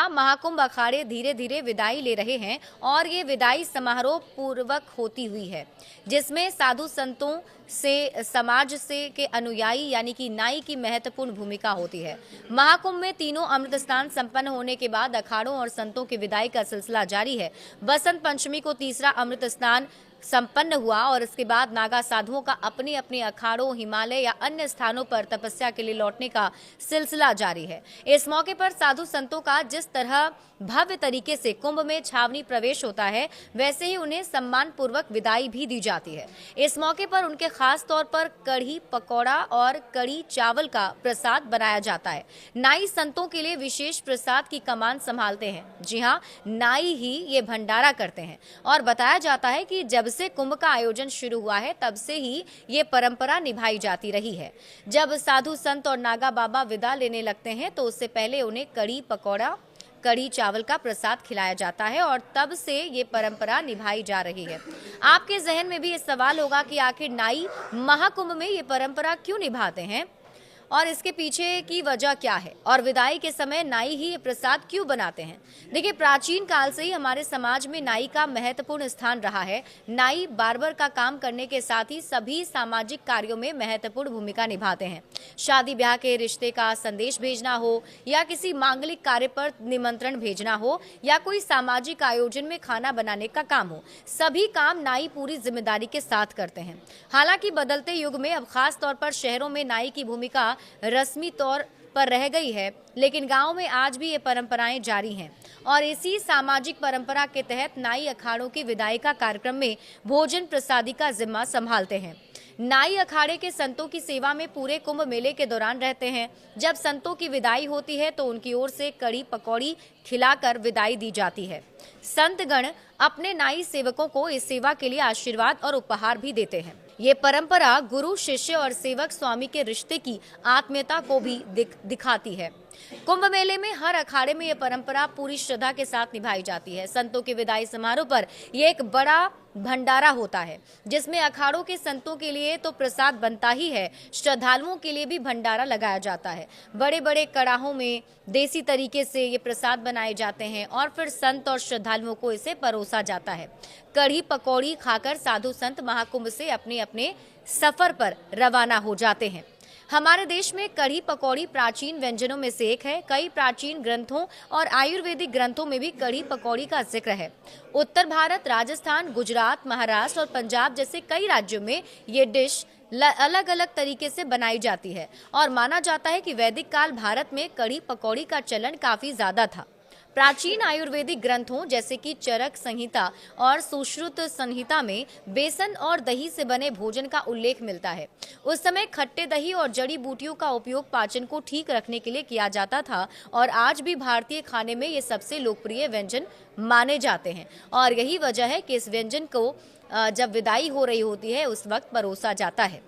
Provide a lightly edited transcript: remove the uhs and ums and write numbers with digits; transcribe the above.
जहां महाकुंभ अखाड़े धीरे धीरे विदाई ले रहे हैं और ये विदाई समारोह पूर्वक होती हुई है, जिसमें साधु संतों से समाज से के अनुयायी यानी कि नाई की महत्वपूर्ण भूमिका होती है। महाकुंभ में तीनों अमृत स्नान संपन्न होने के बाद अखाड़ों और संतों की विदाई का सिलसिला जारी है। बसंत पंचमी को तीसरा अमृत स्नान संपन्न हुआ और इसके बाद नागा साधुओं का अपने अपने अखाड़ों, हिमालय या अन्य स्थानों पर तपस्या के लिए लौटने का सिलसिला जारी है। इस मौके पर साधु संतों का जिस तरह भव्य तरीके से कुंभ में छावनी प्रवेश होता है, वैसे ही उन्हें सम्मान पूर्वक विदाई भी दी जाती है। इस मौके पर उनके खास तौर पर कढ़ी पकौड़ा और कढ़ी चावल का प्रसाद बनाया जाता है। नाई संतों के लिए विशेष प्रसाद की कमान संभालते हैं। जी हाँ, नाई ही ये भंडारा करते हैं और बताया जाता है कि जब से कुंभ का आयोजन शुरू हुआ है तब से ही ये परंपरा निभाई जाती रही है। जब साधु संत और नागा बाबा विदा लेने लगते हैं तो उससे पहले उन्हें कढ़ी पकौड़ा, कढ़ी चावल का प्रसाद खिलाया जाता है और तब से ये परंपरा निभाई जा रही है। आपके जहन में भी ये सवाल होगा कि आखिर नाई महाकुंभ में ये परंपरा क्यों निभाते हैं और इसके पीछे की वजह क्या है और विदाई के समय नाई ही ये प्रसाद क्यों बनाते हैं। देखिए, प्राचीन काल से ही हमारे समाज में नाई का महत्वपूर्ण स्थान रहा है। नाई बार्बर का काम करने के साथ ही सभी सामाजिक कार्यों में महत्वपूर्ण भूमिका निभाते हैं। शादी ब्याह के रिश्ते का संदेश भेजना हो या किसी मांगलिक कार्य पर निमंत्रण भेजना हो या कोई सामाजिक आयोजन में खाना बनाने का काम हो, सभी काम नाई पूरी जिम्मेदारी के साथ करते हैं। हालांकि बदलते युग में अब खास तौर पर शहरों में नाई की भूमिका रस्मी तौर पर रह गई है, लेकिन गांव में आज भी ये परंपराएं जारी हैं और इसी सामाजिक परंपरा के तहत नाई अखाड़ों की विदाई का कार्यक्रम में भोजन प्रसादी का जिम्मा संभालते हैं। नाई अखाड़े के संतों की सेवा में पूरे कुंभ मेले के दौरान रहते हैं। जब संतों की विदाई होती है तो उनकी ओर से कढ़ी पकौड़ी खिलाकर विदाई दी जाती है। संतगण अपने नाई सेवकों को इस सेवा के लिए आशीर्वाद और उपहार भी देते हैं। ये परंपरा गुरु शिष्य और सेवक स्वामी के रिश्ते की आत्मीयता को भी दिखाती है। कुंभ मेले में हर अखाड़े में ये परंपरा पूरी श्रद्धा के साथ निभाई जाती है। संतों के विदाई समारोह पर यह एक बड़ा भंडारा होता है, जिसमें अखाड़ों के संतों के लिए तो प्रसाद बनता ही है, श्रद्धालुओं के लिए भी भंडारा लगाया जाता है। बड़े बड़े कड़ाहों में देसी तरीके से ये प्रसाद बनाए जाते हैं और फिर संत और श्रद्धालुओं को इसे परोसा जाता है। कढ़ी पकौड़ी खाकर साधु संत महाकुंभ से अपने अपने सफर पर रवाना हो जाते हैं। हमारे देश में कढ़ी पकौड़ी प्राचीन व्यंजनों में से एक है। कई प्राचीन ग्रंथों और आयुर्वेदिक ग्रंथों में भी कढ़ी पकौड़ी का जिक्र है। उत्तर भारत, राजस्थान, गुजरात, महाराष्ट्र और पंजाब जैसे कई राज्यों में ये डिश अलग अलग तरीके से बनाई जाती है और माना जाता है कि वैदिक काल भारत में कढ़ी पकौड़ी का चलन काफी ज्यादा था। प्राचीन आयुर्वेदिक ग्रंथों जैसे कि चरक संहिता और सुश्रुत संहिता में बेसन और दही से बने भोजन का उल्लेख मिलता है। उस समय खट्टे दही और जड़ी बूटियों का उपयोग पाचन को ठीक रखने के लिए किया जाता था और आज भी भारतीय खाने में ये सबसे लोकप्रिय व्यंजन माने जाते हैं और यही वजह है कि इस व्यंजन को जब विदाई हो रही होती है उस वक्त परोसा जाता है।